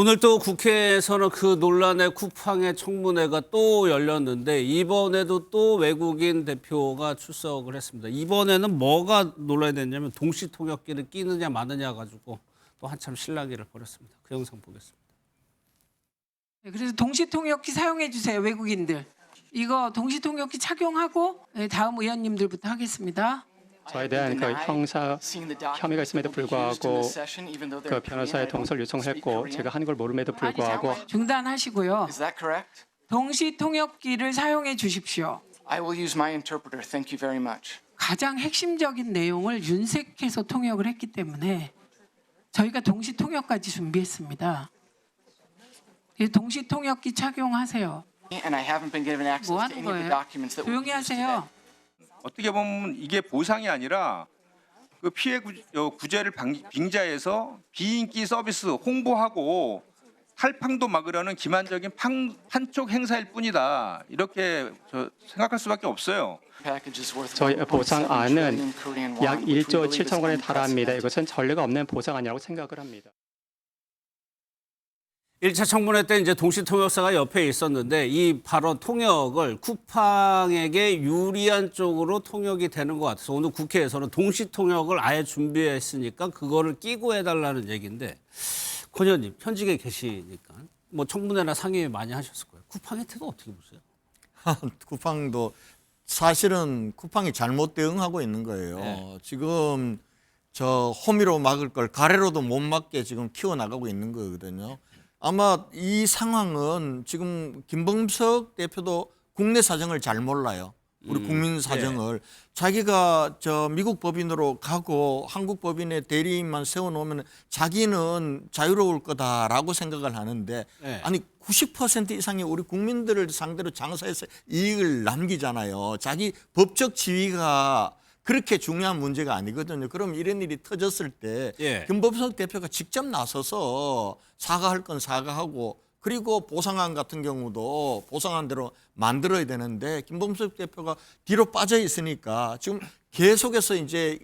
오늘 또 국회에서는 그 논란의 쿠팡의 청문회가 또 열렸는데 이번에도 또 외국인 대표가 출석을 했습니다. 이번에는 뭐가 논란이 됐냐면 동시통역기를 끼느냐 마느냐 가지고 또 한참 실랑이를 벌였습니다. 그 영상 보겠습니다. 네, 그래서 동시통역기 사용해 주세요, 외국인들. 이거 동시통역기 착용하고 다음 의원님들부터 하겠습니다. 저에 대한 그 형사 혐의가 있음에도 불구하고 그 변호사의 동서를 요청했고 제가 하는 걸 모름에도 불구하고 중단하시고요. Is that correct? 동시통역기를 사용해 주십시오. I will use my interpreter. Thank you very much. 가장 핵심적인 내용을 윤색해서 통역을 했기 때문에 저희가 동시통역까지 준비했습니다. 동시통역기 착용하세요. And I haven't been given access 뭐 to 하는 any of the 거예요? documents that were 조용히 used today. 하세요. 어떻게 보면 이게 보상이 아니라 그 피해 구제를 빙자해서 비인기 서비스 홍보하고 탈팡도 막으려는 기만적인 판촉 행사일 뿐이다. 이렇게 생각할 수밖에 없어요. Packages worth 저희 1.7 보상안은 trillion Korean won, 약 which we 1조 believe is 7천 원에 달합니다. unprecedented. 이것은 전례가 없는 보상안이라고 생각을 합니다. 1차 청문회 때 이제 동시통역사가 옆에 있었는데 이 발언 통역을 쿠팡에게 유리한 쪽으로 통역이 되는 것 같아서 오늘 국회에서는 동시통역을 아예 준비했으니까 그거를 끼고 해달라는 얘기인데 권 의원님 현직에 계시니까 뭐 청문회나 상임위 많이 하셨을 거예요. 쿠팡의 태도 어떻게 보세요? 쿠팡도 사실은 쿠팡이 잘못 대응하고 있는 거예요. 네. 지금 저 호미로 막을 걸 가래로도 못 막게 지금 키워나가고 있는 거거든요. 아마 이 상황은 지금 김범석 대표도 국내 사정을 잘 몰라요. 우리 국민 사정을. 자기가 저 미국 법인으로 가고 한국 법인의 대리인만 세워놓으면 자기는 자유로울 거다라고 생각을 하는데 네. 아니 90% 이상의 우리 국민들을 상대로 장사해서 이익을 남기잖아요. 자기 법적 지위가 그렇게 중요한 문제가 아니거든요. 그럼 이런 일이 터졌을 때 예. 김범석 대표가 직접 나서서 사과할 건 사과하고 그리고 보상안 같은 경우도 보상안대로 만들어야 되는데 김범석 대표가 뒤로 빠져 있으니까 지금 계속해서 이제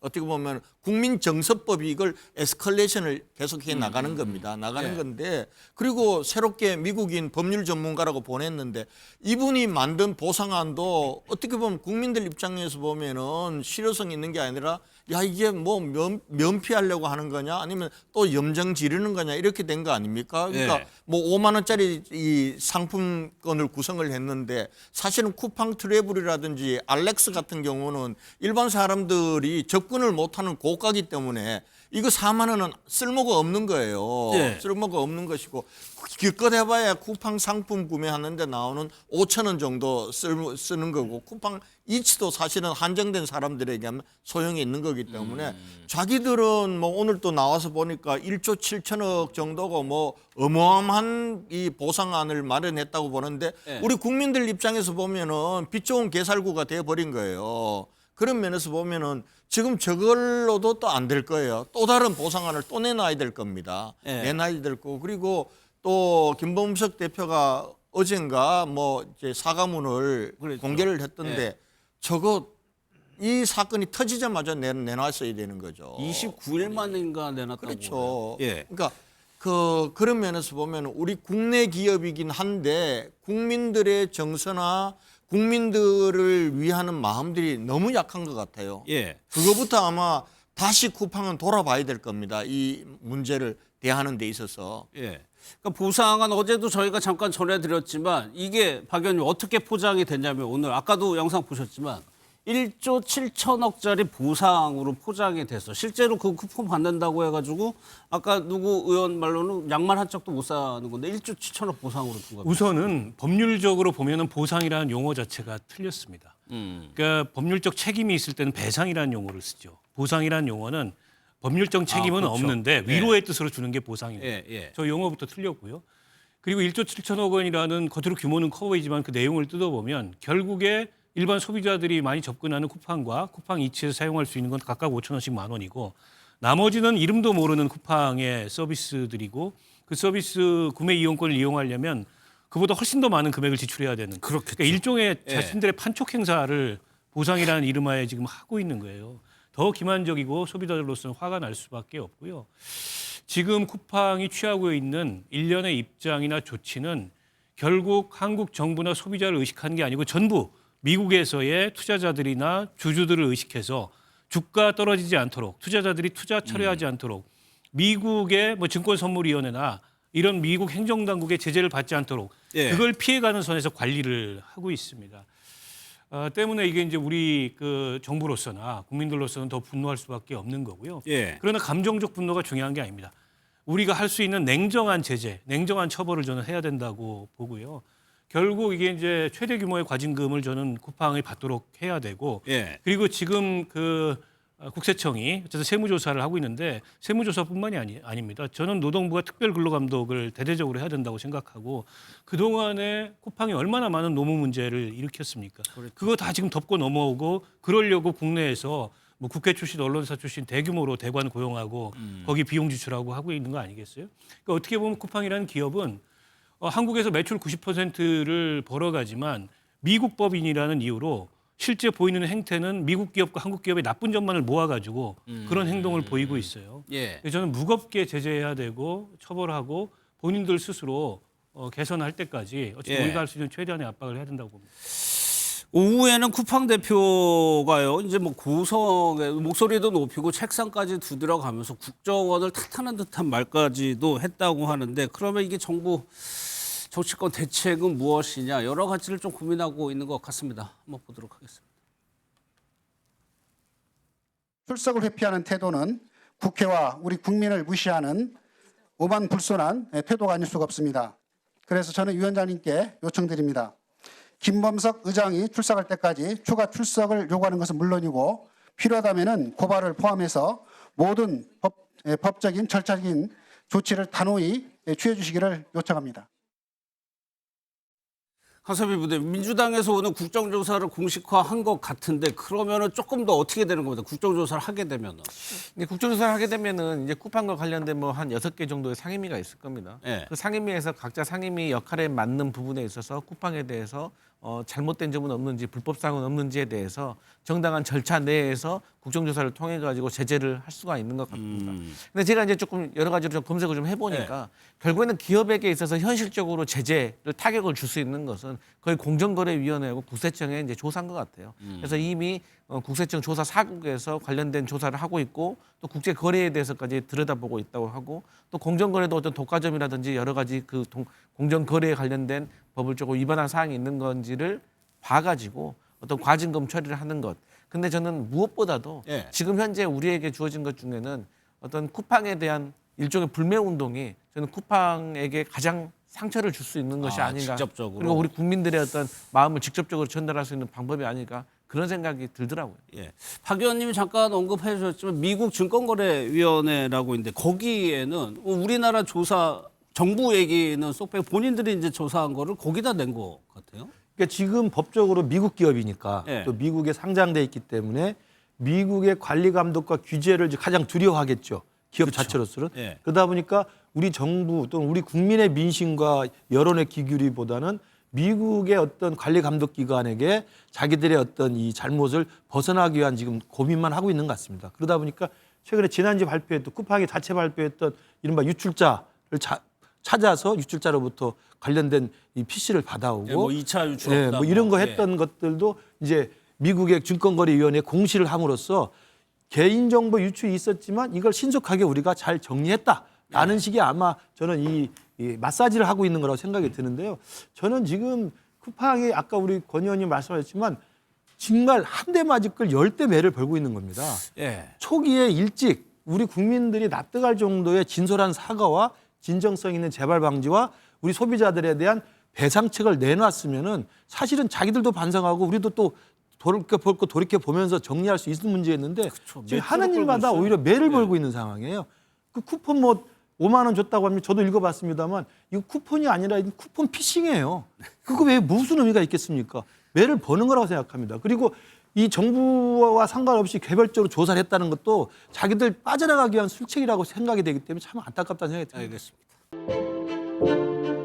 어떻게 보면 국민정서법이 이걸 에스컬레이션을 계속해 나가는 겁니다. 나가는 예. 건데 그리고 새롭게 미국인 법률 전문가라고 보냈는데 이분이 만든 보상안도 어떻게 보면 국민들 입장에서 보면은 실효성 있는 게 아니라 야 이게 뭐 면피하려고 하는 거냐 아니면 또 염정 지르는 거냐 이렇게 된 거 아닙니까? 그러니까 예. 뭐 5만 원짜리 이 상품권을 구성을 했는데 사실은 쿠팡 트래블이라든지 알렉스 같은 경우는 일반 사람들이 접근을 못하는 고가기 때문에 이거 4만 원은 쓸모가 없는 거예요. 예. 쓸모가 없는 것이고 기껏 해봐야 쿠팡 상품 구매하는데 나오는 5천 원 정도 쓰는 거고 쿠팡 이치도 사실은 한정된 사람들에게 하면 소용이 있는 거기 때문에 자기들은 뭐 오늘 또 나와서 보니까 1조 7천억 정도가 뭐 어마어마한 이 보상안을 마련했다고 보는데 예. 우리 국민들 입장에서 보면은 빚 좋은 개살구가 돼버린 거예요. 그런 면에서 보면은 지금 저걸로도 또 안 될 거예요. 또 다른 보상안을 또 내놔야 될 겁니다. 예. 내놔야 될 거고 그리고 또 김범석 대표가 어젠가 뭐 이제 사과문을 그랬죠. 공개를 했던데 예. 저거 이 사건이 터지자마자 내놨어야 되는 거죠. 29일 만인가 내놨다고 그렇죠. 그래요. 예. 그러니까 그런 면에서 보면 우리 국내 기업이긴 한데 국민들의 정서나 국민들을 위하는 마음들이 너무 약한 것 같아요. 예. 그거부터 아마 다시 쿠팡은 돌아봐야 될 겁니다. 이 문제를 대하는 데 있어서. 예. 그러니까 보상안 어제도 저희가 잠깐 전해드렸지만 이게 박 의원님 어떻게 포장이 됐냐면 오늘 아까도 영상 보셨지만 1조 7천억짜리 보상으로 포장이 돼서 실제로 그 쿠폰 받는다고 해가지고 아까 누구 의원 말로는 양말 한 짝도 못 사는 건데 1조 7천억 보상으로 준 겁니다. 우선은 법률적으로 보면은 보상이라는 용어 자체가 틀렸습니다. 그러니까 법률적 책임이 있을 때는 배상이라는 용어를 쓰죠. 보상이라는 용어는 법률적 책임은 그렇죠. 없는데 예. 위로의 뜻으로 주는 게 보상입니다. 예, 예. 저 용어부터 틀렸고요. 그리고 1조 7천억 원이라는 겉으로 규모는 커 보이지만 그 내용을 뜯어보면 결국에 일반 소비자들이 많이 접근하는 쿠팡과 쿠팡 이치에서 사용할 수 있는 건 각각 5천 원씩 10,000원이고 나머지는 이름도 모르는 쿠팡의 서비스들이고 그 서비스 구매 이용권을 이용하려면 그보다 훨씬 더 많은 금액을 지출해야 되는 그렇겠죠. 그러니까 일종의 예. 자신들의 판촉 행사를 보상이라는 이름하에 지금 하고 있는 거예요. 더 기만적이고 소비자들로서는 화가 날 수밖에 없고요. 지금 쿠팡이 취하고 있는 일련의 입장이나 조치는 결국 한국 정부나 소비자를 의식하는 게 아니고 전부 미국에서의 투자자들이나 주주들을 의식해서 주가 떨어지지 않도록 투자자들이 투자 철회하지 않도록 미국의 뭐 증권선물위원회나 이런 미국 행정당국의 제재를 받지 않도록 예. 그걸 피해가는 선에서 관리를 하고 있습니다. 때문에 이게 이제 우리 그 정부로서나 국민들로서는 더 분노할 수밖에 없는 거고요. 예. 그러나 감정적 분노가 중요한 게 아닙니다. 우리가 할 수 있는 냉정한 제재, 냉정한 처벌을 저는 해야 된다고 보고요. 결국 이게 이제 최대 규모의 과징금을 저는 쿠팡이 받도록 해야 되고, 예. 그리고 지금 그 국세청이 어쨌든 세무조사를 하고 있는데 세무조사뿐만이 아닙니다. 저는 노동부가 특별근로감독을 대대적으로 해야 된다고 생각하고 그동안에 쿠팡이 얼마나 많은 노무 문제를 일으켰습니까? 그거 다 지금 덮고 넘어오고 그러려고 국내에서 뭐 국회 출신, 언론사 출신 대규모로 대관 고용하고 거기 비용 지출하고 하고 있는 거 아니겠어요? 그러니까 어떻게 보면 쿠팡이라는 기업은 한국에서 매출 90%를 벌어가지만 미국 법인이라는 이유로 실제 보이는 행태는 미국 기업과 한국 기업의 나쁜 점만을 모아가지고 그런 행동을 보이고 있어요. 예. 그래서 저는 무겁게 제재해야 되고 처벌하고 본인들 스스로 개선할 때까지 어쨌든 예. 우리가 할 수 있는 최대한의 압박을 해야 된다고 봅니다. 오후에는 쿠팡 대표가요, 이제 뭐 고성의 목소리도 높이고 책상까지 두드려가면서 국정원을 탓하는 듯한 말까지도 했다고 하는데, 그러면 이게 정부 정치권 대책은 무엇이냐, 여러 가지를 좀 고민하고 있는 것 같습니다. 한번 보도록 하겠습니다. 출석을 회피하는 태도는 국회와 우리 국민을 무시하는 오만불손한 태도가 아닐 수가 없습니다. 그래서 저는 위원장님께 요청드립니다. 김범석 의장이 출석할 때까지 추가 출석을 요구하는 것은 물론이고 필요하다면 고발을 포함해서 모든 법적인 절차적인 조치를 단호히 취해 주시기를 요청합니다. 한석비 부대님, 민주당에서 오는 국정조사를 공식화한 것 같은데 그러면은 조금 더 어떻게 되는 겁니다. 국정조사를 하게 되면은. 이제 국정조사를 하게 되면은 이제 쿠팡과 관련된 뭐 한 6개 정도의 상임위가 있을 겁니다. 예. 그 상임위에서 각자 상임위 역할에 맞는 부분에 있어서 쿠팡에 대해서 잘못된 점은 없는지 불법사항은 없는지에 대해서 정당한 절차 내에서 국정조사를 통해 가지고 제재를 할 수가 있는 것 같습니다. 근데 제가 이제 조금 여러 가지로 좀 검색을 좀 해보니까 결국에는 기업에게 있어서 현실적으로 제재를 타격을 줄 수 있는 것은 거의 공정거래위원회하고 국세청의 이제 조사인 것 같아요. 그래서 이미 국세청 조사 4국에서 관련된 조사를 하고 있고 또 국제거래에 대해서까지 들여다보고 있다고 하고 또 공정거래도 어떤 독과점이라든지 여러 가지 그 공정거래에 관련된 법을 조금 위반한 사항이 있는 건지를 봐가지고 어떤 과징금 처리를 하는 것. 근데 저는 무엇보다도 예. 지금 현재 우리에게 주어진 것 중에는 어떤 쿠팡에 대한 일종의 불매운동이 저는 쿠팡에게 가장 상처를 줄 수 있는 것이 아닌가. 직접적으로. 그리고 우리 국민들의 어떤 마음을 직접적으로 전달할 수 있는 방법이 아닐까. 그런 생각이 들더라고요. 예. 박 의원님이 잠깐 언급해 주셨지만 미국 증권거래위원회라고 있는데 거기에는 우리나라 조사 정부 얘기는 쏙 빼고 본인들이 이제 조사한 거를 거기다 낸 것 같아요. 그러니까 지금 법적으로 미국 기업이니까 예. 또 미국에 상장돼 있기 때문에 미국의 관리 감독과 규제를 이제 가장 두려워하겠죠. 기업 자체로서는. 예. 그러다 보니까 우리 정부 또는 우리 국민의 민심과 여론의 기울이보다는 미국의 어떤 관리 감독 기관에게 자기들의 어떤 이 잘못을 벗어나기 위한 지금 고민만 하고 있는 것 같습니다. 그러다 보니까 최근에 지난주에 발표했던 쿠팡이 자체 발표했던 이른바 유출자를 찾아서 유출자로부터 관련된 이 PC를 받아오고 예, 뭐 2차 유출 예, 뭐 이런 거 했던 것들도 이제 미국의 증권거래위원회에 공시를 함으로써 개인정보 유출이 있었지만 이걸 신속하게 우리가 잘 정리했다라는 식의 아마 저는 이 마사지를 하고 있는 거라고 생각이 드는데요. 저는 지금 쿠팡이 아까 우리 권 의원님 말씀하셨지만 정말 한 대 맞을 걸 10대 매를 벌고 있는 겁니다. 예. 초기에 일찍 우리 국민들이 납득할 정도의 진솔한 사과와 진정성 있는 재발 방지와 우리 소비자들에 대한 배상책을 내놨으면은 사실은 자기들도 반성하고 우리도 또 돌이켜 보면서 정리할 수 있는 문제였는데 지금 하는 일마다 오히려 매를 벌고 있는 상황이에요. 그 쿠폰 뭐 5만 원 줬다고 하면 저도 읽어봤습니다만 이거 쿠폰이 아니라 쿠폰 피싱이에요. 그거 왜 무슨 의미가 있겠습니까? 매를 버는 거라고 생각합니다. 그리고 이 정부와 상관없이 개별적으로 조사를 했다는 것도 자기들 빠져나가기 위한 술책이라고 생각이 되기 때문에 참 안타깝다는 생각이 듭니다. 알겠습니다.